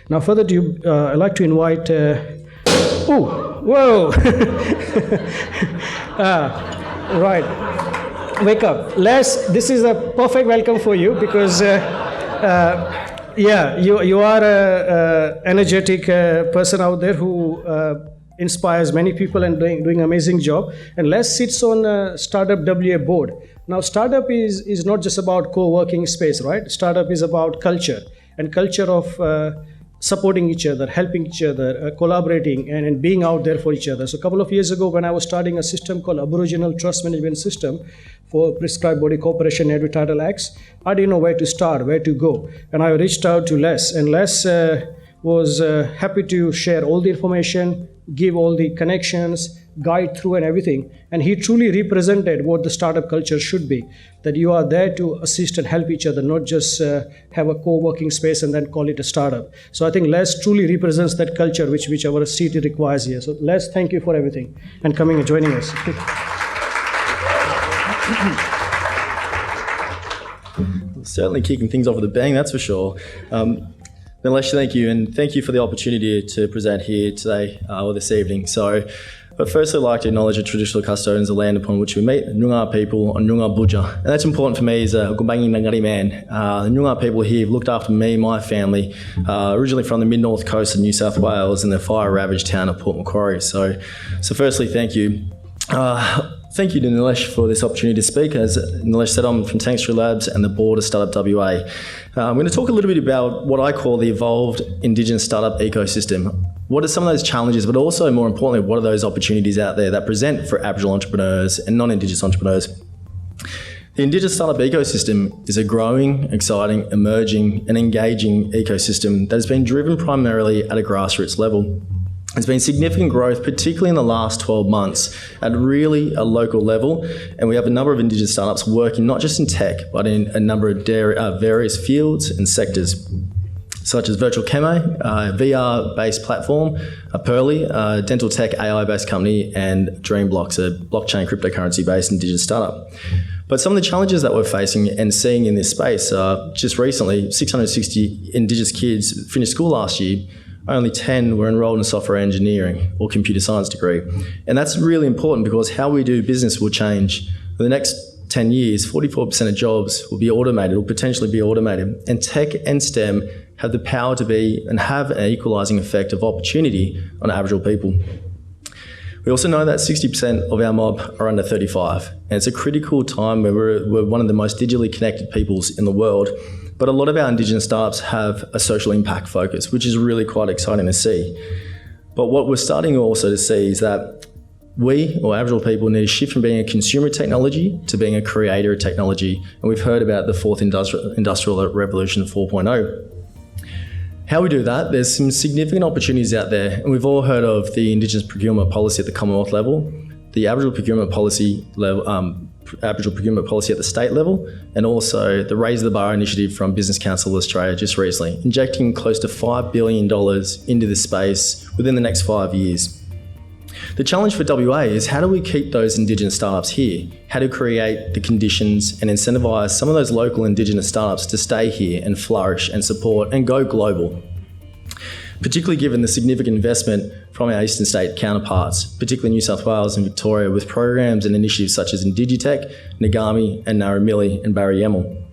Now, further ado, I'd like to invite. Whoa! Right. Wake up. Les, this is a perfect welcome for you because, you are an energetic person out there who inspires many people and doing an amazing job. And Les sits on Startup WA board. Now, startup is not just about co-working space, right? Startup is about culture and culture of supporting each other, helping each other, collaborating and being out there for each other. So a couple of years ago when I was starting a system called Aboriginal Trust Management System for Prescribed Body Corporation Edward Title Acts, I didn't know where to start, where to go. And I reached out to Les, and Les was happy to share all the information, give all the connections, guide through and everything. And he truly represented what the startup culture should be, that you are there to assist and help each other, not just have a co-working space and then call it a startup. So I think Les truly represents that culture which our city requires here. So Les, thank you for everything and coming and joining us. Certainly kicking things off with a bang, that's for sure. Nilesh, thank you, and thank you for the opportunity to present here today or this evening. But firstly, I'd like to acknowledge the traditional custodians of the land upon which we meet, the Noongar people on Noongar Budja. And that's important for me as a Gumbangi Ngari man. The Noongar people here have looked after me and my family, originally from the mid-north coast of New South Wales in the fire-ravaged town of Port Macquarie. So firstly, thank you. Thank you to Nilesh for this opportunity to speak. As Nilesh said, I'm from Tankstreet Labs and the board of Startup WA. I'm going to talk a little bit about what I call the evolved Indigenous startup ecosystem. What are some of those challenges, but also more importantly, what are those opportunities out there that present for Aboriginal entrepreneurs and non-Indigenous entrepreneurs? The Indigenous startup ecosystem is a growing, exciting, emerging and engaging ecosystem that has been driven primarily at a grassroots level. There's been significant growth, particularly in the last 12 months, at really a local level. And we have a number of Indigenous startups working not just in tech, but in a number of various fields and sectors, such as Virtual Chemo, a VR-based platform, Pearly, a dental tech AI-based company, and Dreamblocks, a blockchain cryptocurrency-based Indigenous startup. But some of the challenges that we're facing and seeing in this space are just recently, 660 Indigenous kids finished school last year. Only 10 were enrolled in software engineering or computer science degree. And that's really important because how we do business will change. For the next 10 years, 44% of jobs will be automated or potentially be automated. And tech and STEM have the power to be and have an equalising effect of opportunity on Aboriginal people. We also know that 60% of our mob are under 35. And it's a critical time where we're one of the most digitally connected peoples in the world. But a lot of our Indigenous startups have a social impact focus, which is really quite exciting to see. But what we're starting also to see is that we, or Aboriginal people, need to shift from being a consumer of technology to being a creator of technology. And we've heard about the fourth industrial revolution 4.0. How we do that, there's some significant opportunities out there. And we've all heard of the Indigenous procurement policy at the Commonwealth level, the Aboriginal procurement policy level, Aboriginal procurement policy at the state level, and also the Raise the Bar initiative from Business Council of Australia just recently, injecting close to $5 billion into this space within the next 5 years. The challenge for WA is how do we keep those Indigenous startups here? How to create the conditions and incentivise some of those local Indigenous startups to stay here and flourish and support and go global? Particularly given the significant investment from our eastern state counterparts, particularly New South Wales and Victoria, with programs and initiatives such as Indigitech, Ngami and Narramili and Barry Yemmel.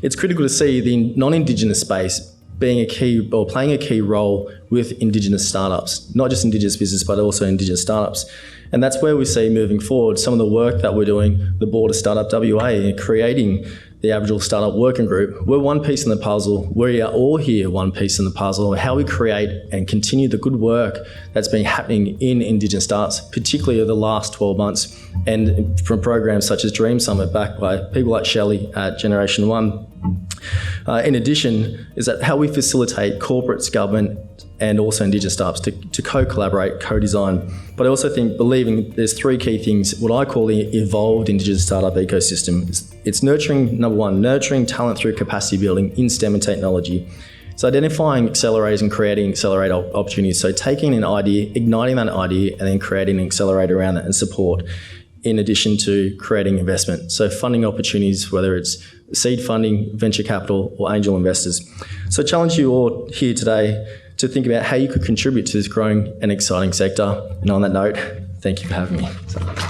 It's critical to see the non-Indigenous space being a key or playing a key role with Indigenous startups, not just Indigenous business, but also Indigenous startups. And that's where we see moving forward some of the work that we're doing, the board of Startup WA, and creating the Aboriginal Startup Working Group. We're one piece in the puzzle. We are all here one piece in the puzzle of how we create and continue the good work that's been happening in Indigenous startups, particularly over the last 12 months, and from programs such as Dream Summit backed by people like Shelley at Generation 1. In addition, is that how we facilitate corporates, government, and also Indigenous startups to co-collaborate, co-design. But I also think, believing there's three key things, what I call the evolved Indigenous startup ecosystem. It's nurturing, number one, nurturing talent through capacity building in STEM and technology. It's identifying accelerators and creating accelerator opportunities. So taking an idea, igniting that idea, and then creating an accelerator around that and support. in addition to creating investment. So funding opportunities, whether it's seed funding, venture capital, or angel investors. So I challenge you all here today to think about how you could contribute to this growing and exciting sector. And on that note, thank you for having me.